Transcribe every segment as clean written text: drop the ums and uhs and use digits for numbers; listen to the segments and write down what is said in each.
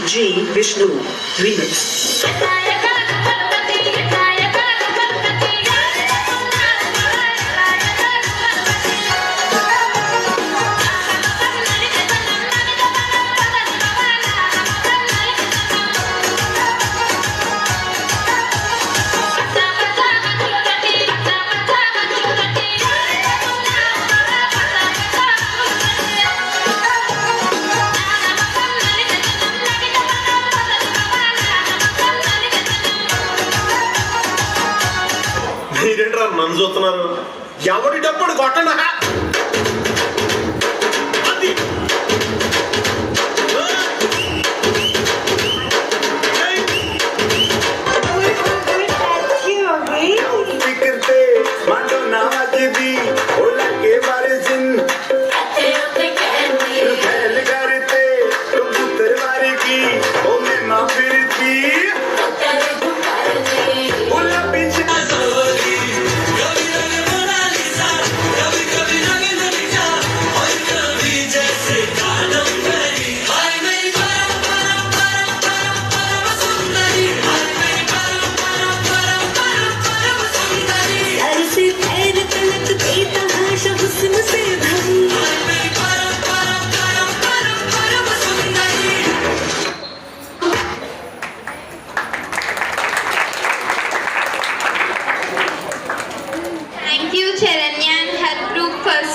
G. Vishnu remix. మీరేంట్రా నన్ను చూస్తున్నారు? ఎవరి డప్పుడు కొట్టనా?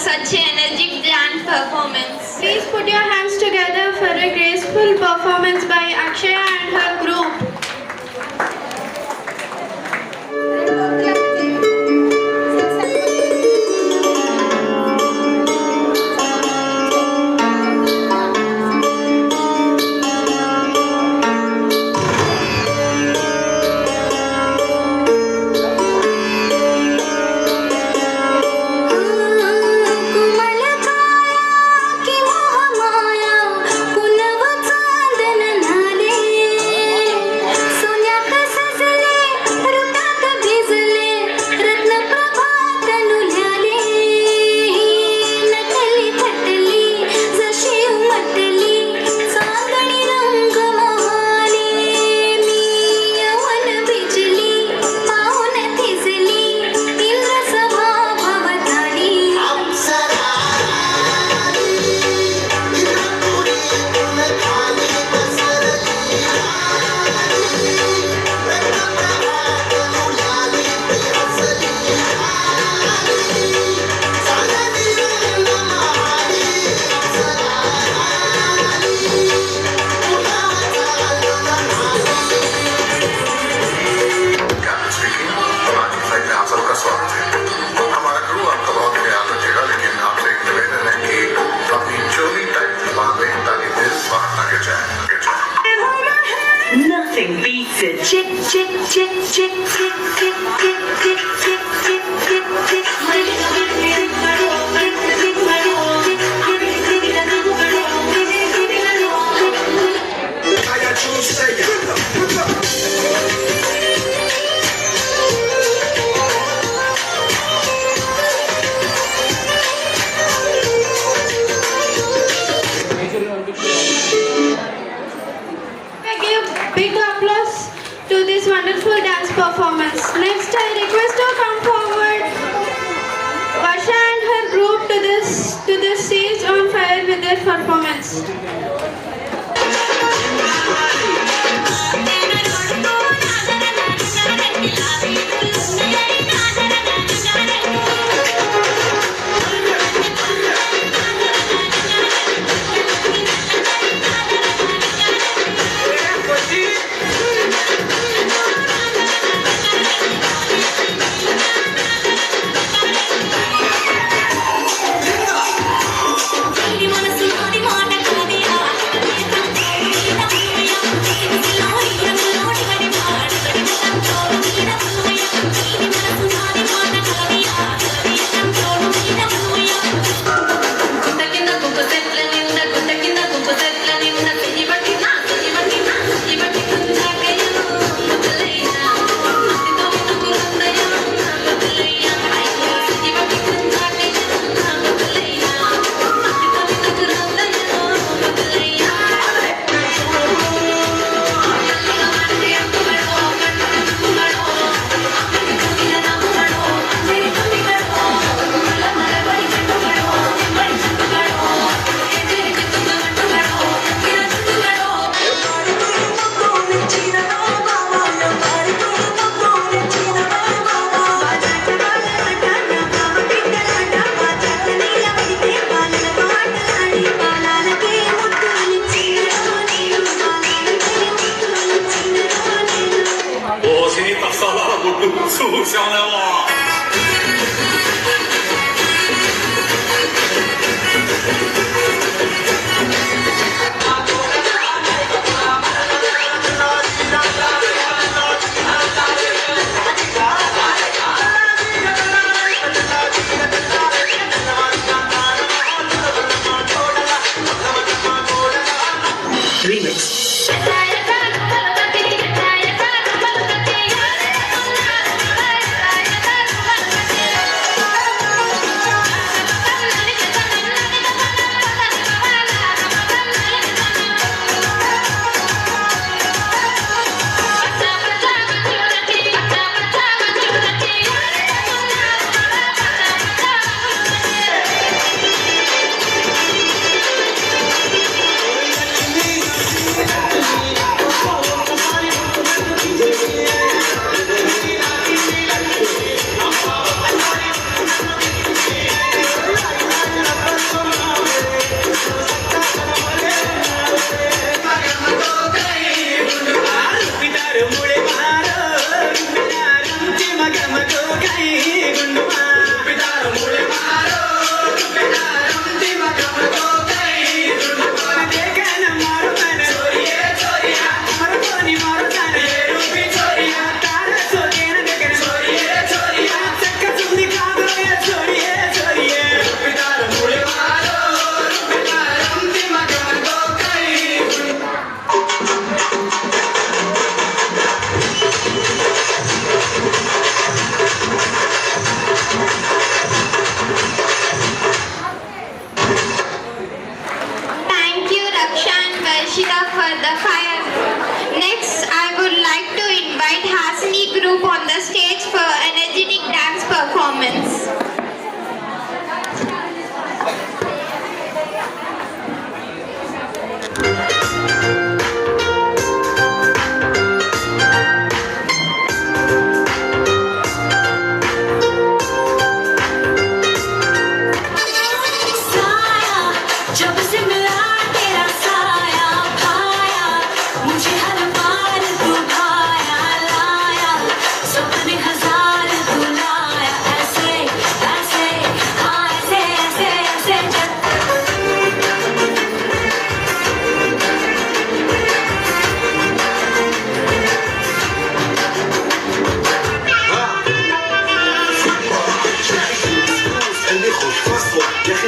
Such an energetic dance performance. Please put your hands together for a graceful performance by Akshaya and her group. कुमल काया की मोह माया पुनव चांद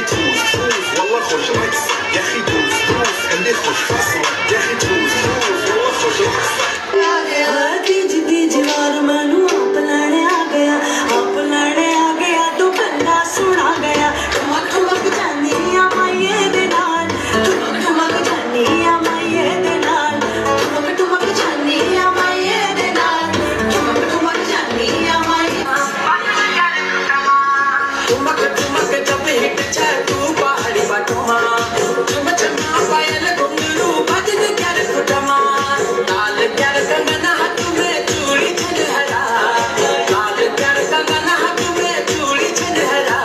تروس تروس والله خوش رقص يا اخي تروس تروس عندي خوش فصل يا اخي تروس تروس والله خوش رقص तीज तीज वार मैनू आप लैने आ गया तो गल्ला सुना गया ठुमक ठुमक जानी आ माइये दे नाल ठुमक ठुमक जानी आ माइये दे नाल ठुमक ठुमक जानी आ माइये दे नाल ठुमक ठुमक जानी आ माइये ठुमक ठुमक जब हिट छे तू पहाड़ी बाटमा झुम झुमा पायल घुंघरू बजन कर कुटमा लाल कर कंगना हाथ में चूड़ी छनहरा लाल कर कंगना हाथ में चूड़ी छनहरा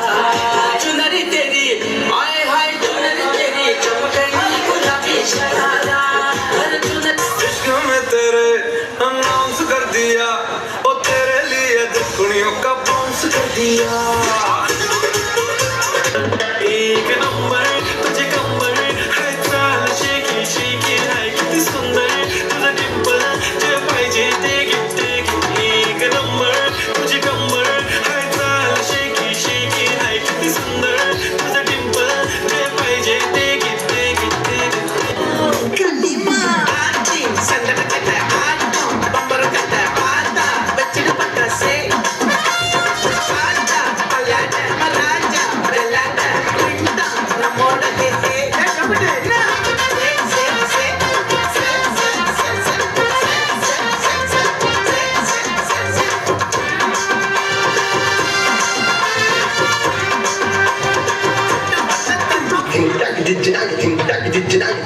चुनरी तेरी हाय हाय चुनरी तेरी चमकनी गुलाबी शरारा हर चुनरी इश्क में तेरे अनाउंस कर दिया ओ तेरे लिए दुनियों का बाउंस कर दिया एक नंबर तुझे कंबर है चाल शेकी शेकी है कितनी सुंदर तुझे डिंपल जे पाहिजे ते गिफ्ट एक नंबर तुझे कंबर है चाल शेकी शेकी है कितनी सुंदर तुझे डिंपल जे पाहिजे ते गिफ्ट कलीमा आजी संदन कटे आटा बंबर कटे आटा बच्चन पट्टा से आटा पलाटा मराजा बेलाटा कुंडा नमोड़ के हे कपड़े ना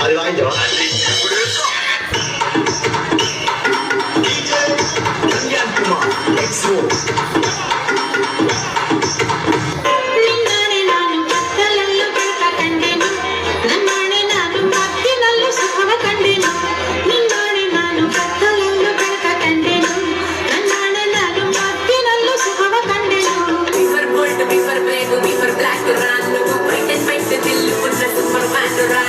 అది వాయించవా ನಿನ್ನನೆ ನಾನು ಕತ್ತಲಲ್ಲೂ ಬೆಳಕ ಕಂಡೆನು ನನ್ನಾಣೆ ನಾನು ಮಧ್ಯದಲ್ಲೂ ಸುಖವ ಕಂಡೆನು ನಿನ್ನಾಣೆ ನಾನು ಕತ್ತಲಲ್ಲೂ ಬೆಳಕ ಕಂಡೆನು ನನ್ನಾಣೆ ನಾನು ಮಧ್ಯದಲ್ಲೂ ಸುಖವ ಕಂಡೆನು Beaver gold, beaver black, beaver black, run. White and white, दिल पुत्र सुपरमैन रा.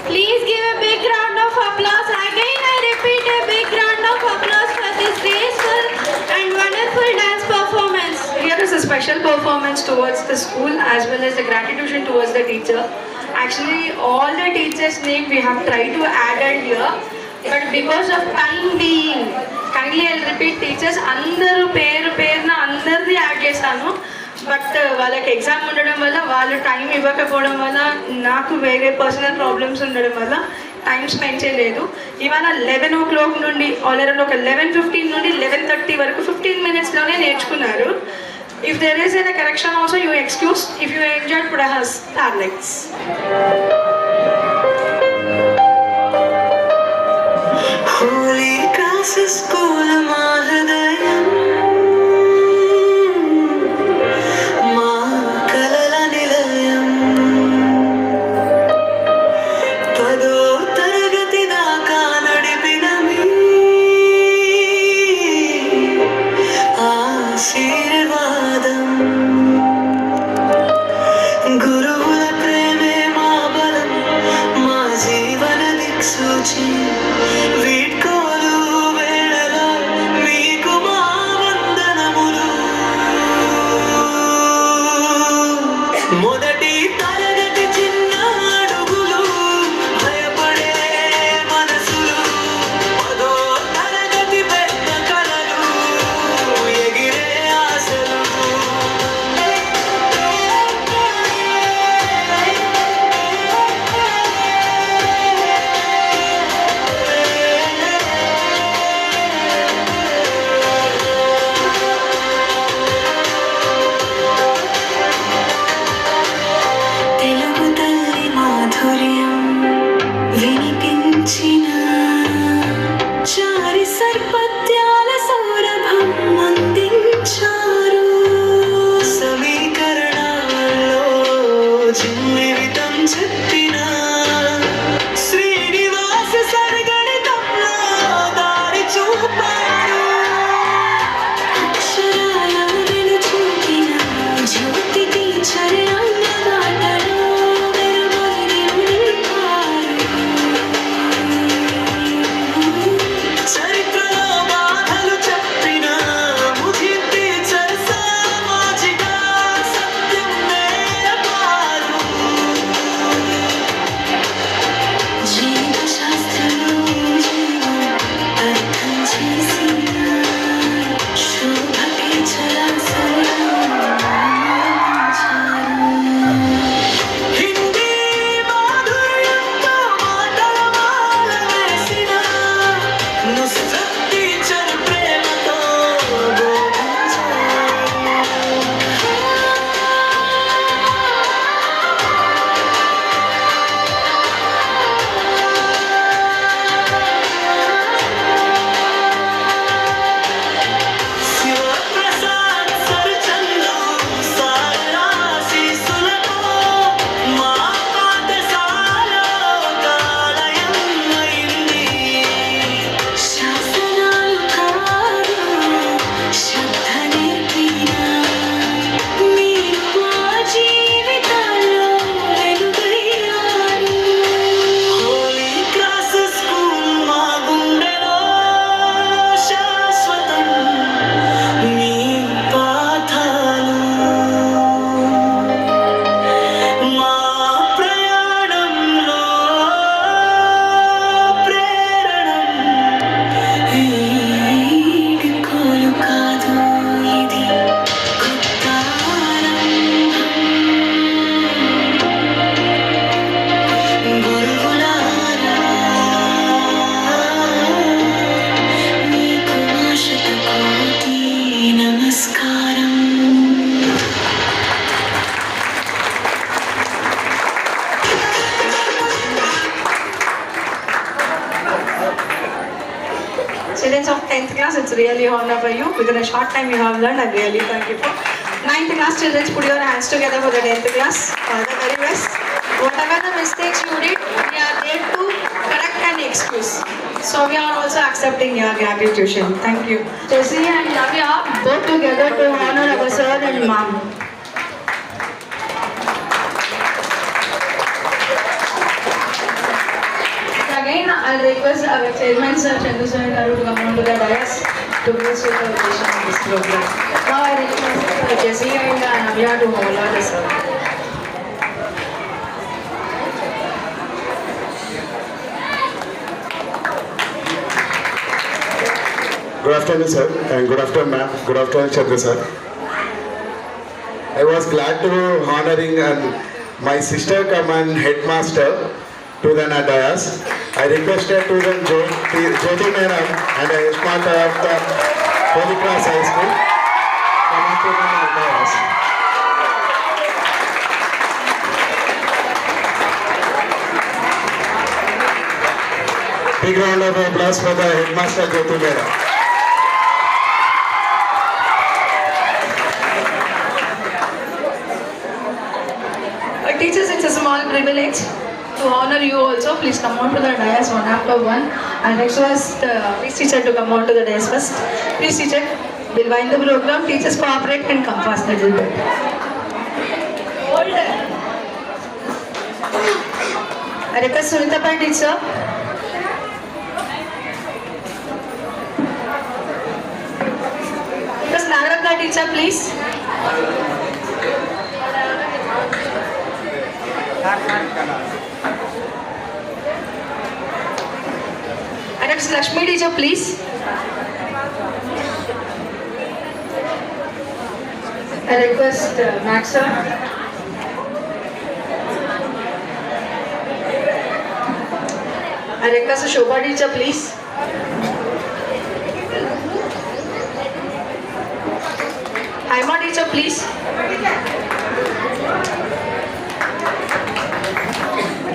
Please give a big round of applause. Again, I repeat, a big round of applause for this graceful and wonderful dance performance. Here is a special performance towards the school as well as the gratitude towards the teacher. Actually, all the teachers' name we have tried to add it here, but because of time being, kindly I'll repeat teachers, అందరూ పేరున అందరిది add చేశాను. But వాళ్ళకి exam ఉండడం వల్ల వాళ్ళు time ఇవ్వకపోవడం వల్ల నాకు వేరే పర్సనల్ ప్రాబ్లమ్స్ ఉండడం వల్ల టైం స్పెండ్ చేయలేదు. ఇవాళ 11 o'clock నుండి ఆల్రెడీ ఒక 11:15 నుండి 11:30 వరకు 15 minutesలోనే నేర్చుకున్నారు. If there is any correction also, you excuse. If you enjoyed, put a starlights. Holy class school महादयम माँ कलल निलयम पदो तरगति दाका नडिपिनमी आशीर्वादम गुरुవుల ప్రేమే మా బలం మా జీవన దిక్సూచి వీడ్కోలు వేళలో మీకు మా వందనములు మొదటి తరగతి చిన్న అడుగులు భయపడే మనసులు పదో తరగతి పెద్ద కలలు ఎగిరే really honor for you. Within a short time you have learned. I really thank you for. 9th class children, put your hands together for the 10th class. All the very best. Whatever the mistakes you did, we are there to correct and excuse. So we are also accepting your gratitude. Thank you. Jessie and Navya both together to honor our sir and mom. Again, I'll request our chairman, Sir Chandu Sir Garu, to come on to the dais to bless with the occasion of this program. Now I request Jessie and Navya to honor the sir. Good afternoon, sir, and good afternoon, ma'am. Good afternoon, Chandra, sir. I was glad to honoring my sister come and headmaster to the dais. I requested to the Jyoti madam and a headmaster of the Holy Cross High School come on to the dais. Big round of applause for the headmaster Jyoti madam. Teachers, it's a small privilege to honor you also. Please come on to the dais one after one. And request please teacher to come on to the dais first. Please teacher, we'll wind the program. Teachers cooperate and come fast a little bit. Hold. I request Sunita Pai teacher. Request Nagaratna teacher, please. And it's Lakshmi teacher, please. I request Max sir. I request Shobha teacher, please. Haima teacher, please.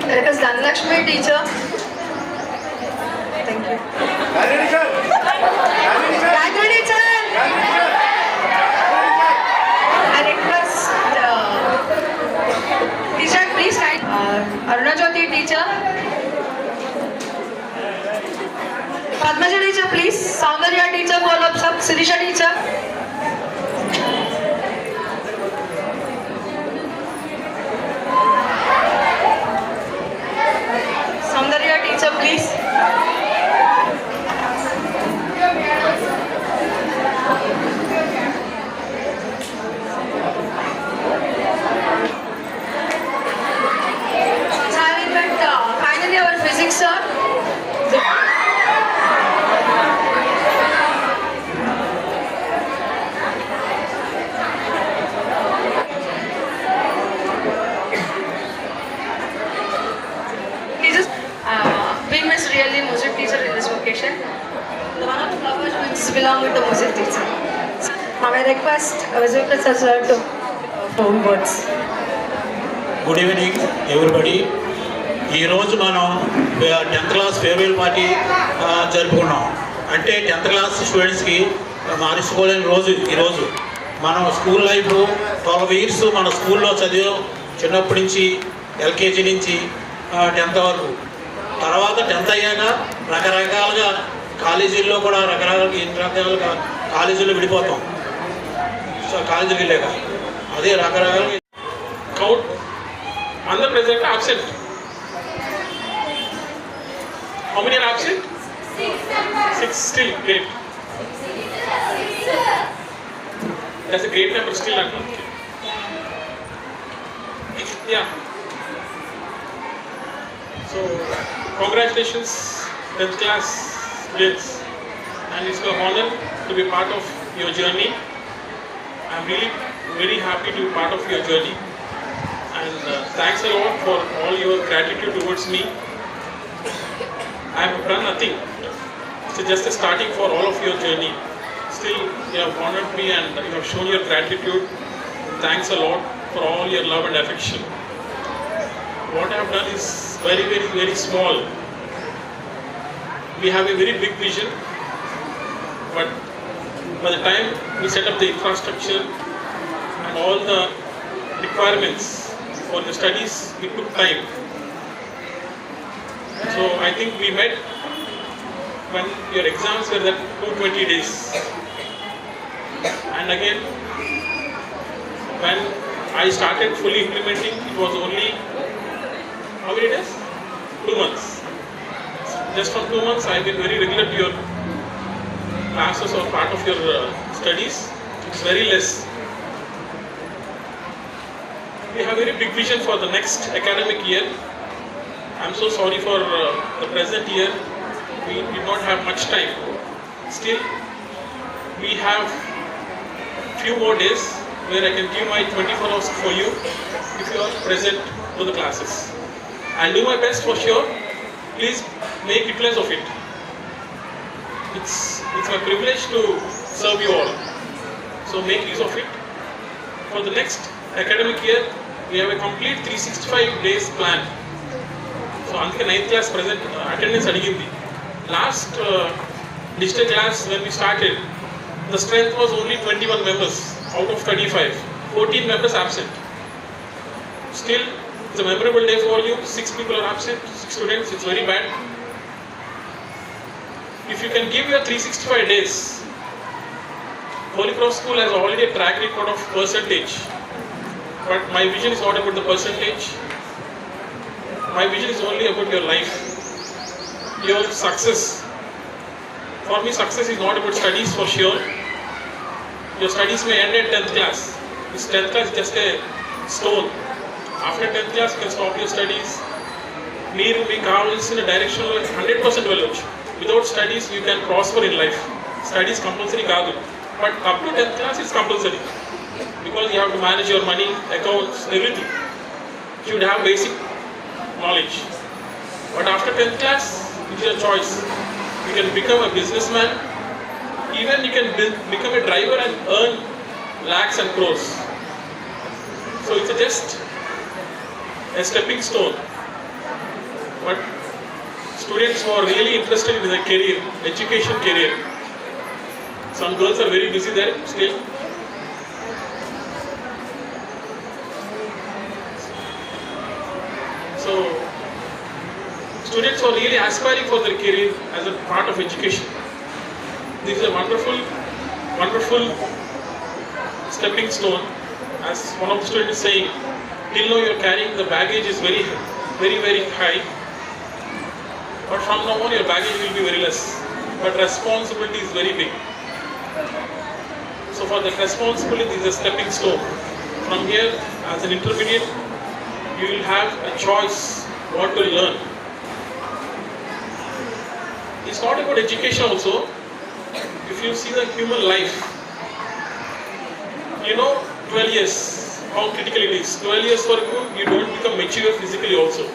I request Dhanlakshmi teacher. Thank you. Gayatri teacher. I request teacher, please stand. Aruna Jyoti teacher. Padmaja teacher, please. Soundarya teacher, call up sub. Sirisha teacher. Soundarya teacher, please. Finally, our physics sir. We miss really music teacher in this occasion. The one of the flowers which belong to music teacher. Now I request Vijay sir to form words. Good evening everybody. ఈరోజు మనం 10th class farewell party జరుపుకున్నాం. అంటే 10th class స్టూడెంట్స్కి మర్చిపోలేని రోజు ఈరోజు. మనం school life 12 years మన స్కూల్లో చదివాం. చిన్నప్పటి నుంచి ఎల్కేజీ నుంచి 10th వరకు. తర్వాత 10th అయ్యాక రకరకాలుగా కాలేజీల్లో కూడా రకరకాలుగా కాలేజీల్లో విడిపోతాం. సో కాలేజీకి వెళ్ళాక అదే రకరకాలుగా Count. Under present absent. How many are absent? 6 still. Great. That's a great number still. Yeah. So congratulations 10th class students, and it's an honor to be part of your journey. I'm really very happy to be part of your journey, and thanks a lot for all your gratitude towards me. I have done nothing. It's just a starting for all of your journey. Still, you have honored me and you have shown your gratitude. Thanks a lot for all your love and affection. What I have done is very, very, very small. We have a very big vision, but by the time we set up the infrastructure and all the requirements for the studies, it took time. So I think we met when your exams were that 220 days. And again, when I started fully implementing, it was only, how many days? 2 months. Just from 2 months, I've been very regular to your classes or part of your studies. It's very less. We have a very big vision for the next academic year. I'm so sorry for the present year. We did not have much time. Still, we have few more days where I can give my 24 hours for you if you are present to the classes. I'll do my best for sure. Please make utilize of it. It's my privilege to serve you all. So make use of it. For the next academic year, we have a complete 365 days plan. So అందుకే 9th class present attendance అడిగింది. Last digital class when we started, the strength was only 21 members out of 35. 14 members absent. Still, it's a memorable day for you. 6 people are absent, 6 students. It's very bad. If you can give your 365 days, Holy Cross School has already a track record of percentage. But my vision is not about the percentage. My vision is only about your life, your success. For me, success is not about studies for sure. Your studies may end at 10th class. This 10th class is just a stone. After 10th class, you can stop your studies. మీరు మీకు కావాల్సిన డైరెక్షన్లో 100% వెళ్ళొచ్చు. Without studies, you can prosper in life. Studies compulsory కాదు. But up to 10th class, it's compulsory. Because you have to manage your money, accounts, everything. You should have basic knowledge. But after 10th class, it's your choice. You can become a businessman. Even you can become a driver and earn lakhs and crores. So it's just a stepping stone. But students who are really interested in their career, education career, some girls are very busy there still. So students who are really aspiring for their career as a part of education, this is a wonderful, wonderful stepping stone. As one of the students is saying, till now you're carrying the baggage is very, very, very high. But from now on your baggage will be very less. But responsibility is very big. So for that responsibility is a stepping stone. From here, as an intermediate, you will have a choice what to learn. It's not about education also. If you see the human life, you know 12 years, how critical it is. 12 years for you don't become mature physically also.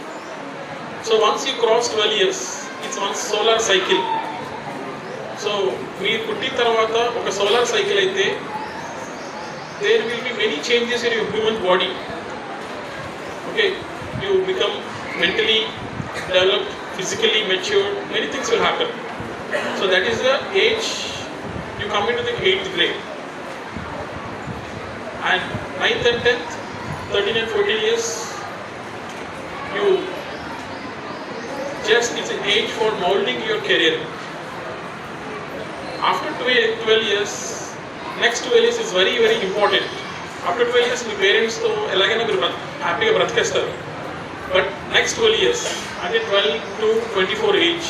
So once you cross 12 years, it's one solar cycle. So మీరు పుట్టిన తర్వాత ఒక solar cycle అయితే there will be many changes in your human body. Okay, you become mentally developed, physically mature, many things will happen. So that is the age you come into the 8th grade. And 9th and 10th, 13 and 14 years, you just, it's an age for molding your career. After 12 years, next 12 years is very, very important. After 12 years, మీ పేరెంట్స్తో ఎలాగైనా మీరు హ్యాపీగా బ్రతికేస్తారు. But next 12 years, అంటే 12 to 24 age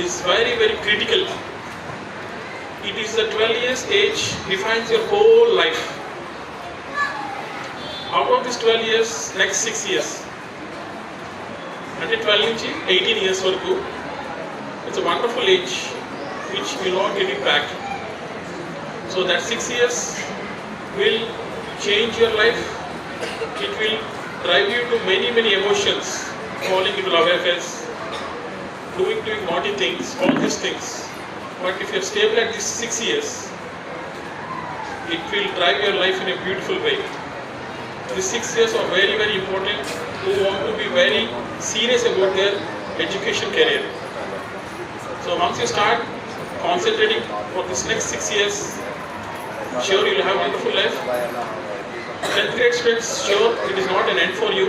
is very, very critical. It is the 12 years age defines your whole life. Out of this 12 years, next 6 years, అంటే 12 నుంచి 18 years వరకు, it's a wonderful age which will not get it back. So that 6 years will change your life. It will drive you to many, many emotions, falling into love affairs, doing naughty things, all these things. But if you're stable at these 6 years, it will drive your life in a beautiful way. These 6 years are very, very important who want to be very serious about their education career. So once you start concentrating for this next 6 years, sure you will have a wonderful life. 10th grade students, sure it is not an end for you.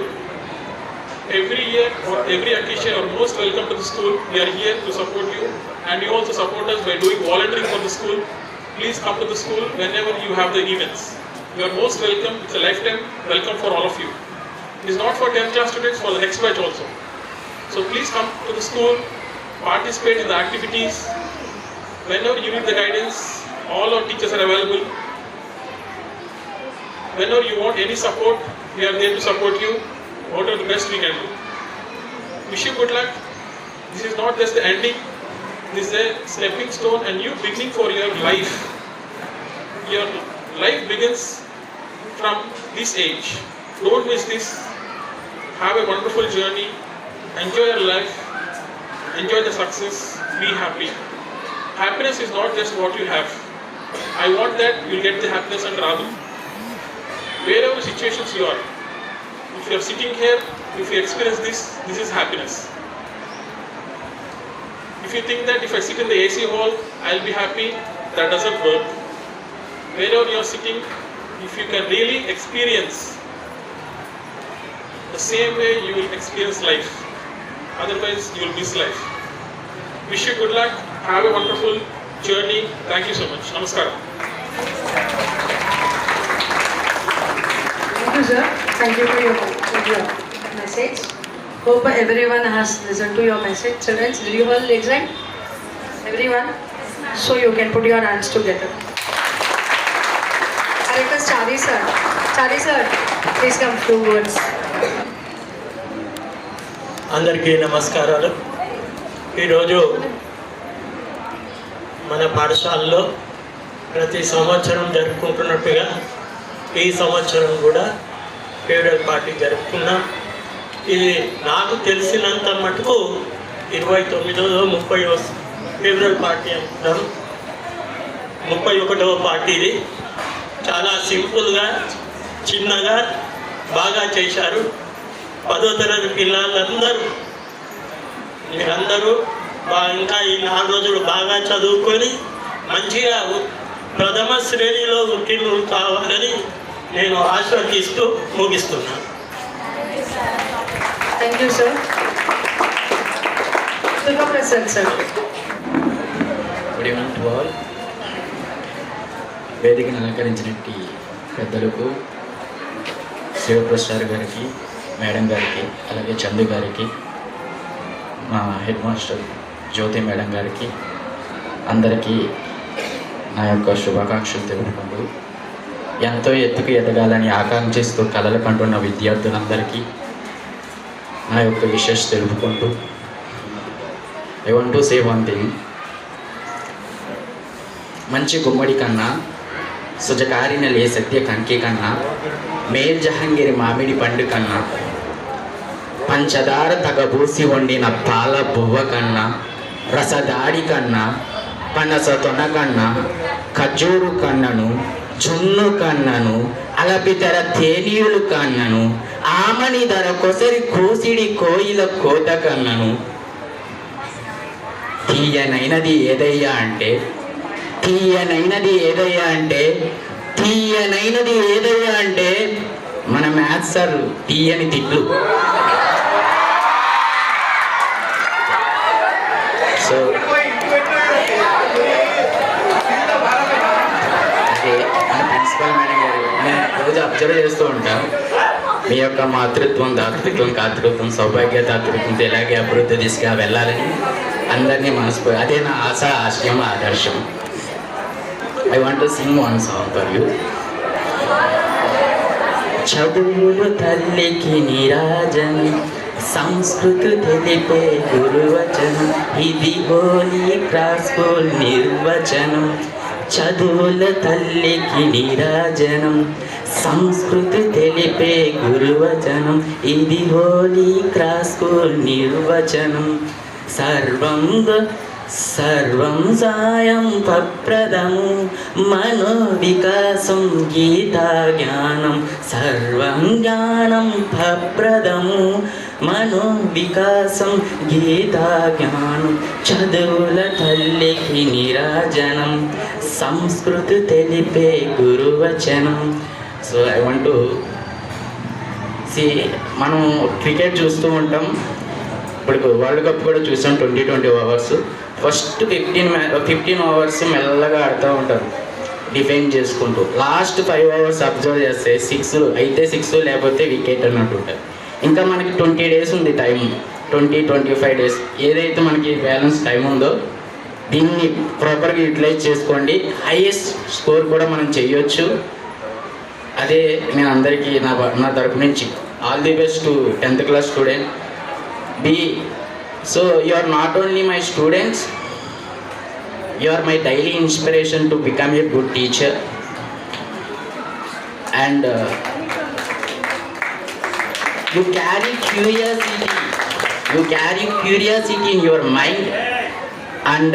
Every year or every occasion you are most welcome to the school. We are here to support you, and you also support us by doing volunteering for the school. Please come to the school whenever you have the events. You are most welcome. It's a lifetime welcome for all of you. It is not for 10th class students, for the next batch also. So please come to the school, participate in the activities. Whenever you need the guidance, all our teachers are available. Whenever you want any support, we are there to support you. Whatever the best we can do. Wish you good luck. This is not just the ending. This is a stepping stone, a new beginning for your life. Your life begins from this age. Don't miss this. Have a wonderful journey. Enjoy your life. Enjoy the success. Be happy. Happiness is not just what you have. I want that you'll get the happiness and Radhu. Wherever situations you are. If you are sitting here, if you experience this, this is happiness. If you think that if I sit in the AC hall, I'll be happy, that doesn't work. Wherever you are sitting, if you can really experience the same way, you will experience life. Otherwise, you will miss life. Wish you good luck. Have a wonderful journey. Thank you so much. Namaskaram. Thank you, sir. Thank you for your message. Hope everyone has listened to your message. Children, did you all listen? Everyone? So you can put your hands together. I request Chari sir. Chari sir, please come few words. అందరికీ నమస్కారాలు. ఈరోజు మన పాఠశాలలో ప్రతి సంవత్సరం జరుపుకుంటున్నట్టుగా ఈ సంవత్సరం కూడా ఫేవరల్ పార్టీ జరుపుకున్నాం. ఇది నాకు తెలిసినంత మటుకు 29వ 30వ ఫేవరల్ పార్టీ అనుకున్నాం. 31వ పార్టీ ఇది. చాలా సింపుల్గా చిన్నగా బాగా చేశారు. 10వ తరగతి పిల్లలందరూ మీరందరూ ఇంకా ఈ 4 రోజులు బాగా చదువుకొని మంచిగా ప్రథమ శ్రేణిలో ఉత్తీర్ణులు కావాలని నేను ఆశీర్వదిస్తూ ముగిస్తున్నాను. Thank you, sir. Durga Prasad, sir. Good evening to all. వేదికను అలంకరించినట్టు పెద్దలకు శివప్రసాద్ గారికి, మేడం గారికి, అలాగే చందు గారికి, మా హెడ్ మాస్టర్ జ్యోతి మేడం గారికి అందరికీ నా యొక్క శుభాకాంక్షలు తెలుపుకుంటూ ఎంతో ఎత్తుకు ఎదగాలని ఆకాంక్షిస్తూ కలలు కంటున్న విద్యార్థులందరికీ నా యొక్క విషెస్ తెలుపుకుంటూ I want to say one thing. మంచి గుమ్మడి కన్నా, సుజకారిన లే సత్య కంకి కన్నా, మేల్ జహంగిరి మామిడి పండు కన్నా, పంచదార తగబూసి వండిన పాల బువ్వ కన్నా, రసదాడి కన్నా, పనస తొన కన్నా, ఖజూరు కన్నను, జున్ను కన్నను, అలపితర తేనీయులు కన్నను, ఆమని ధర కొసరి కోసిడి కోయిల కోత కన్నను. తీయనైనది ఏదయ్యా అంటే, తీయనైనది ఏదయ్యా అంటే, తీయనైనది ఏదయ్యా అంటే మన మ్యాథ్స్ సార్ తీయని తిట్లు. సో మన ప్రిన్సిపల్ మేడం గారు నేను రోజు అబ్జర్వ్ చేస్తూ ఉంటాను. మీ యొక్క మాతృత్వం, దాతృత్వం, కాతృత్వం, సౌభాగ్య దాతృత్వంతో ఎలాగే అభివృద్ధి దిశగా వెళ్ళాలని అందరినీ మనస్ఫూర్తి, అదే నా ఆశ, ఆశయం, ఆదర్శం. I want to sing one song for you. చదువులు తల్లికి నిరాజనం, సంస్కృతి తెలిపే గురువచనం, ఇది హోలీ క్రాస్ స్కూల్ నిర్వచనం. చదువుల తల్లికి నిరాజనం, సంస్కృతి తెలిపే గురువచనం, ఇది హోలీ క్రాస్ స్కూల్ నిర్వచనం. సర్వం సాయం ప్రదము మనో వికాసం గీతా జ్ఞానం. సర్వం జ్ఞానం ప్రదము మనో వికాసం గీతా జ్ఞానం. చదువుల తల్లికి నిరాజనం, సంస్కృతి తెలిపే గురువచనం. సో ఐ వాంట్ టు మనం క్రికెట్ చూస్తూ ఉంటాం. ఇప్పుడు వరల్డ్ కప్ కూడా చూసాం 20 ఓవర్స్. ఫస్ట్ 15 ఓవర్స్ మెల్లగా ఆడుతూ ఉంటారు డిఫెండ్ చేసుకుంటూ. లాస్ట్ 5 ఓవర్స్ అబ్జర్వ్ చేస్తే 6 అయితే 6 లేకపోతే వికెట్ అన్నట్టు ఉంటుంది. ఇంకా మనకి 20 డేస్ ఉంది టైం, 20-25 డేస్. ఏదైతే మనకి బ్యాలెన్స్ టైం ఉందో దీన్ని ప్రాపర్గా యూటిలైజ్ చేసుకోండి. హైయెస్ట్ స్కోర్ కూడా మనం చెయ్యొచ్చు. అదే నేను అందరికీ నా తరపు నుంచి all the best to 10th class student. So you are not only my students, you are my daily inspiration to become a good teacher. And you carry curiosity in your mind and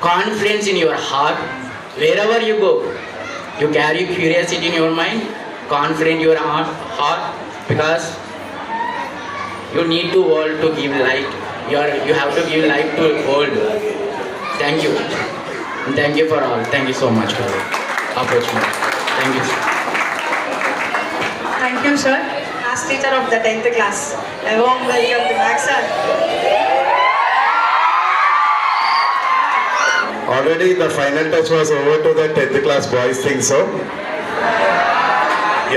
confidence in your heart. Wherever you go, you carry curiosity in your mind, confidence in your heart, because you need to world to give light. You have to give light to world. Thank you. And thank you for all. Thank you so much for the opportunity. Thank you. Thank you, sir. Class teacher of the 10th class. A warm welcome to Max sir. Already the final touch was over to the 10th class boys, think so?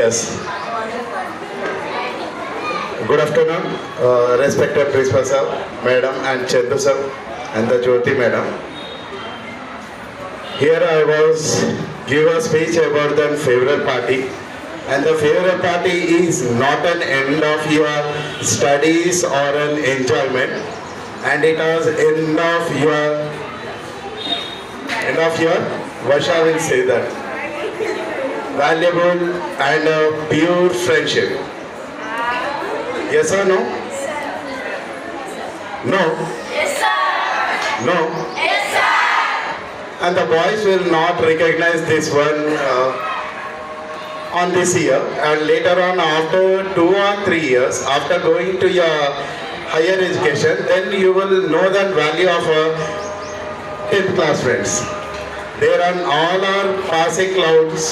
Yes. Good afternoon, respected Principal Sir, Madam and Chandu Sir and the Jyoti Madam. Here I was give a speech about the favorite party, and the favorite party is not an end of your studies or an enjoyment, and it was end of your what shall we say that valuable and pure friendship. Yes or no? No? Yes, sir. No? Yes, sir. And the boys will not recognize this one on this year, and later on after 2 or 3 years, after going to your higher education, then you will know the value of 10th class friends. There are all our passing clouds.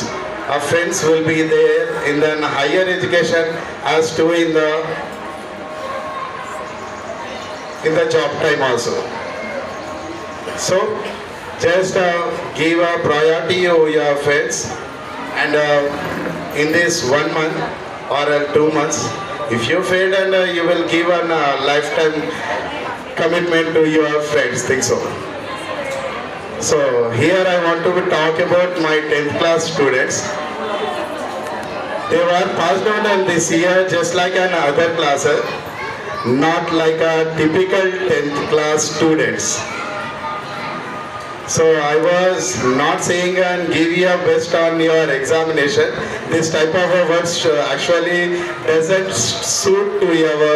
Our friends will be there in the higher education as to in the job time also. So just give a priority to your friends, and in this 1 month or 2 months, if you fail, and you will give a lifetime commitment to your friends, think so. So here I want to talk about my 10th class students. They were passed out in this year just like an other classes, not like a typical 10th class students. So I was not saying and give your best on your examination. This type of words actually doesn't suit to your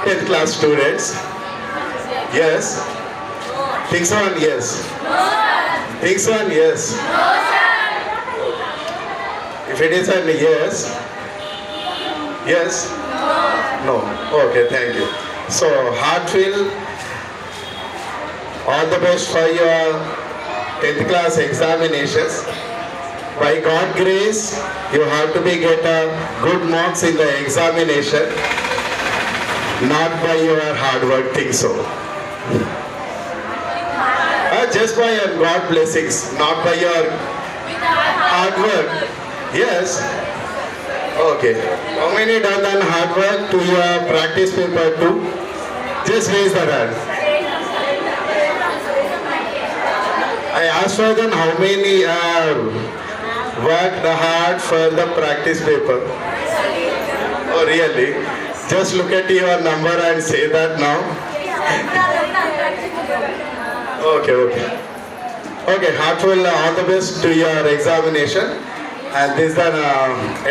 10th class students. Yes? Think so and yes? Think so and yes? If it is an yes? Yes? No. Okay, thank you. So heartfelt all the best for your 10th class examinations. By God's grace, you have to be get good marks in the examination, not by your hard work, think so. Just by your God blessings, not by your hard work. Yes. Okay. How many done on hard work to your practice paper 2? Just raise the hand. I asked for them how many worked hard for the practice paper. Oh really? Just look at your number and say that now. Okay. Heartfelt all the best to your examination. And this is the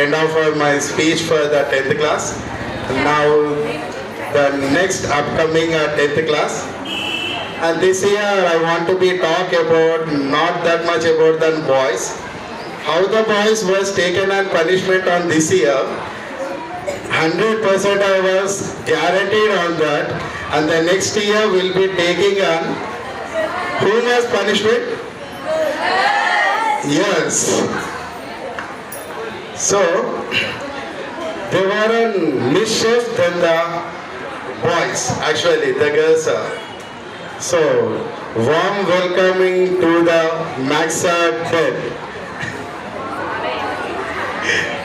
end of my speech for the 10th class. Now the next upcoming 10th class. And this year I want to be talk about not that much about the boys. How the boys was taken and punishment on this year. 100% I was guaranteed on that. And the next year will be taking on whom as punishment? Yes. So, they were in mischief than the boys, actually, the girls are. So, warm welcoming to the Maxa Dead.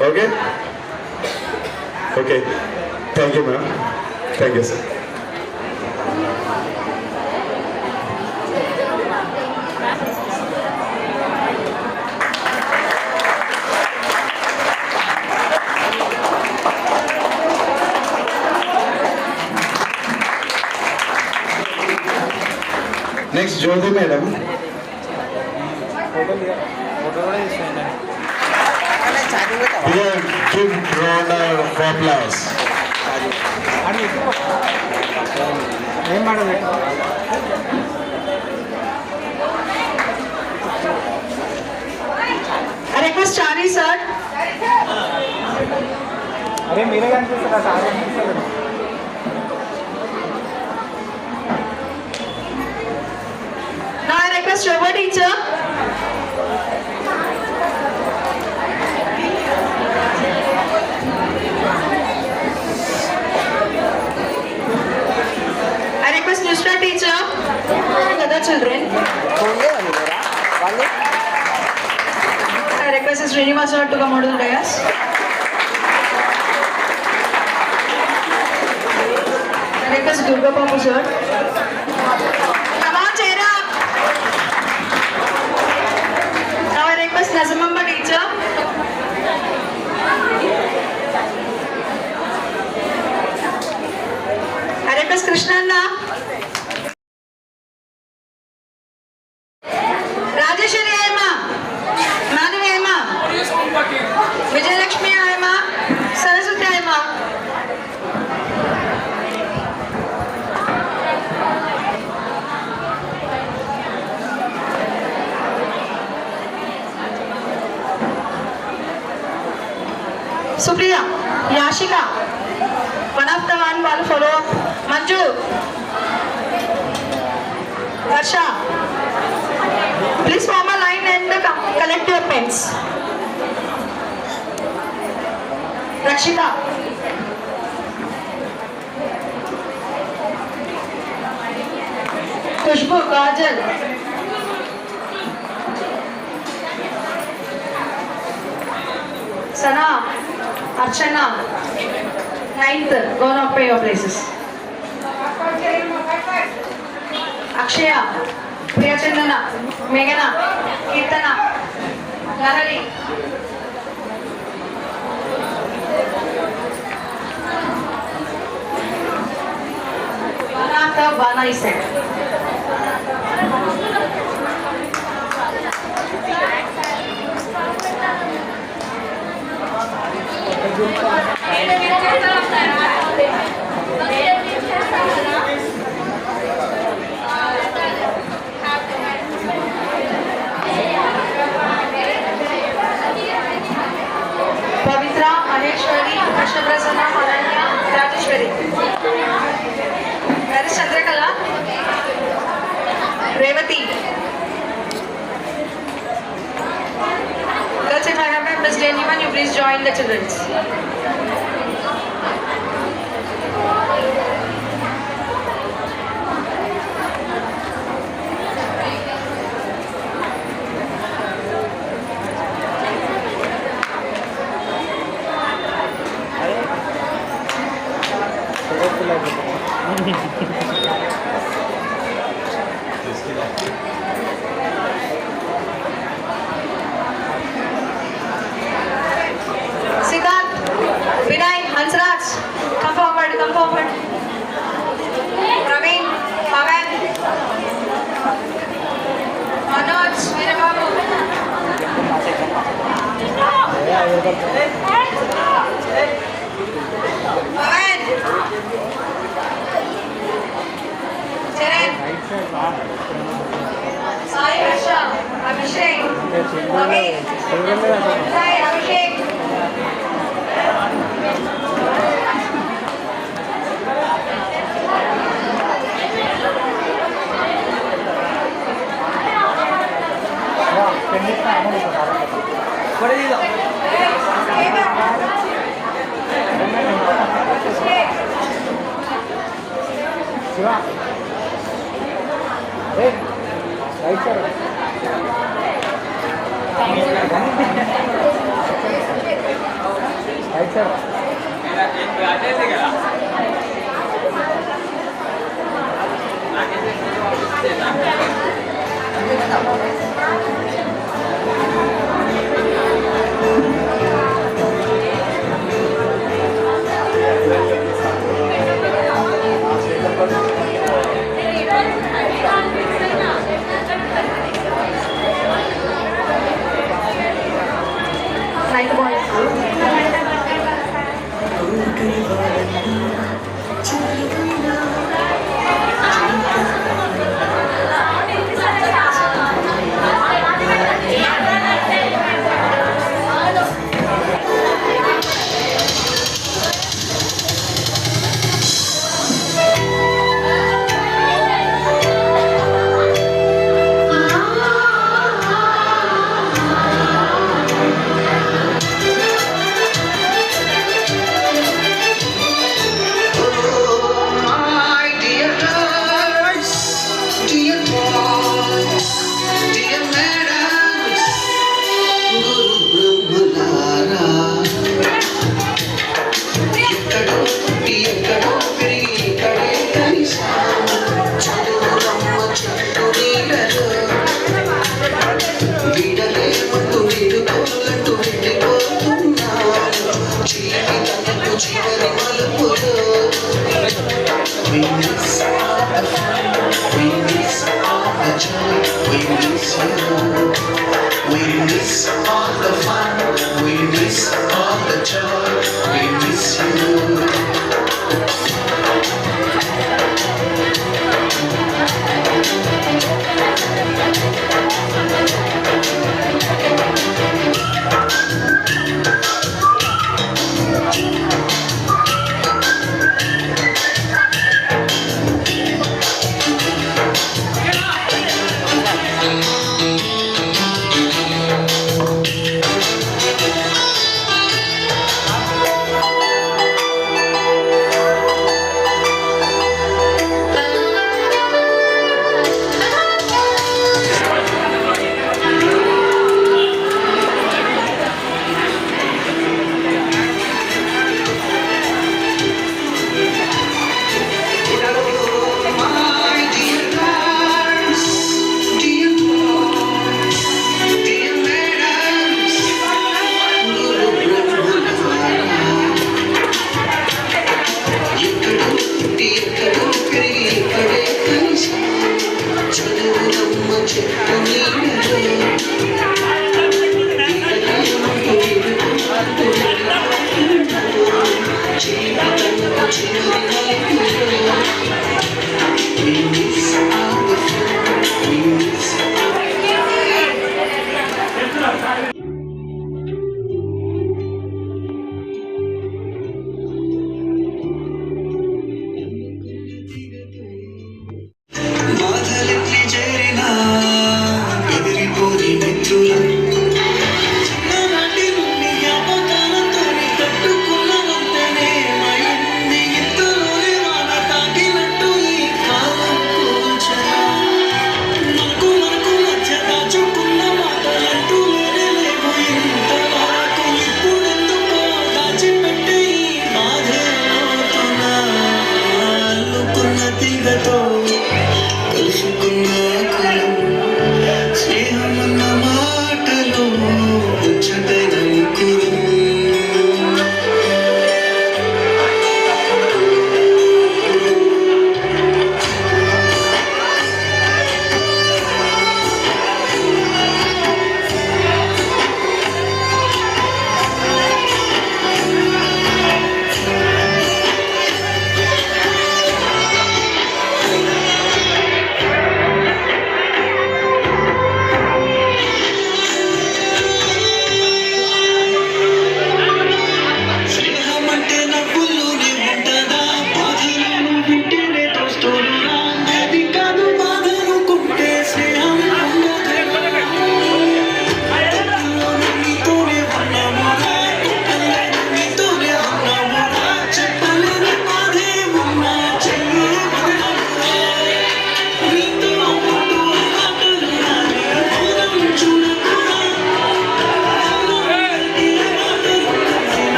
Okay? Okay. Thank you, ma'am. Thank you, sir. Next, Jyoti madam. Here, give round of applause. I request Chari sir. अरे मेरे गान पे sir आ रहे हैं Now I request Yoga teacher. I request Nusra teacher. Other children. I request Srinivas sir to come out of the dais. I request Durga Babu sir. Come on, cheer up. Now I request Nazamamba teacher. I request Krishnanna. Rajeshwari Ayama. Madhavi Ayama. Vijayalakshmi Ayama. Saraswati Ayama. Supriya, Yashika, one of the one will follow up. Manju, Harsha, please form a line and collect your pens. Rakshita, Khushbu, Kajal, Sana, Archana, 9th, go and occupy your places. Akshaya, Priyachandana, Meghana, Kirtana, Lahari. One after Bana is set. Pavitra, Maheshwari, Krishnaprasanna, Ananya, Rajeshwari. Where is Chandrakala? Revati. Girls, if I have missed anyone, you please join the children's. Siddharth, Vinay, Hansraj, come forward, come forward. Praveen, Pavan, Manoj, Veerababu. Pavan, Charan, Sai Harsha, Abhishek, Abhi, Sai Abhishek. Wow. Shiva right sir right sir Like boys.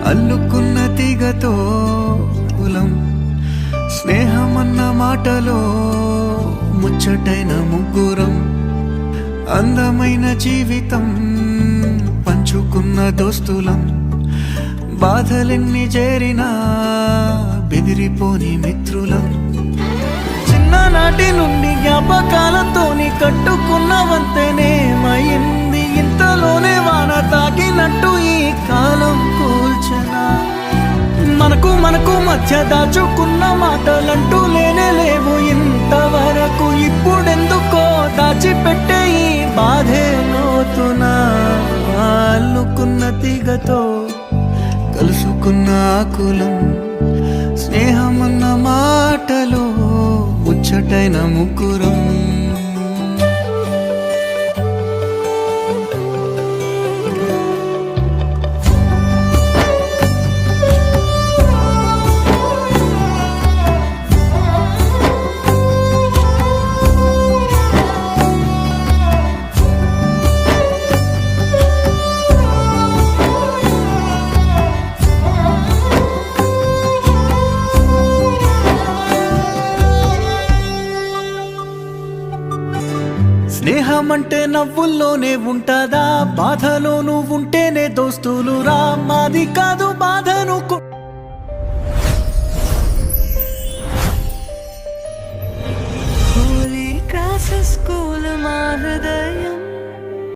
అల్లుకున్న తీగతో కులం స్నేహమన్న మాటలో ముచ్చటైన ముగ్గురం అందమైన జీవితం పంచుకున్న దోస్తులం బాధలెన్ని చేరినా బెదిరిపోని మిత్రులం చిన్ననాటి నుండి జ్ఞాపకాలతోని కట్టుకున్న వంతెనేమైంది ఇంతలోనే వాన తాకినట్టు ఈ కాలం కూల్చనా మనకు మధ్య దాచుకున్న మాటలంటూ లేనే లేవు ఇంతవరకు ఇప్పుడెందుకో దాచిపెట్టే ఈ బాధే లోతునా అల్లుకున్న తీగతో కలుసుకున్న కులం స్నేహమన్న మాటలో ముచ్చటైన ముగ్గురం స్నేహమంటే నవ్వుల్లోనే ఉంటదా బాధలో నువ్వుంటేనే దోస్తులు రా మాది కాదు బాధను Holy Cross School, my hृदय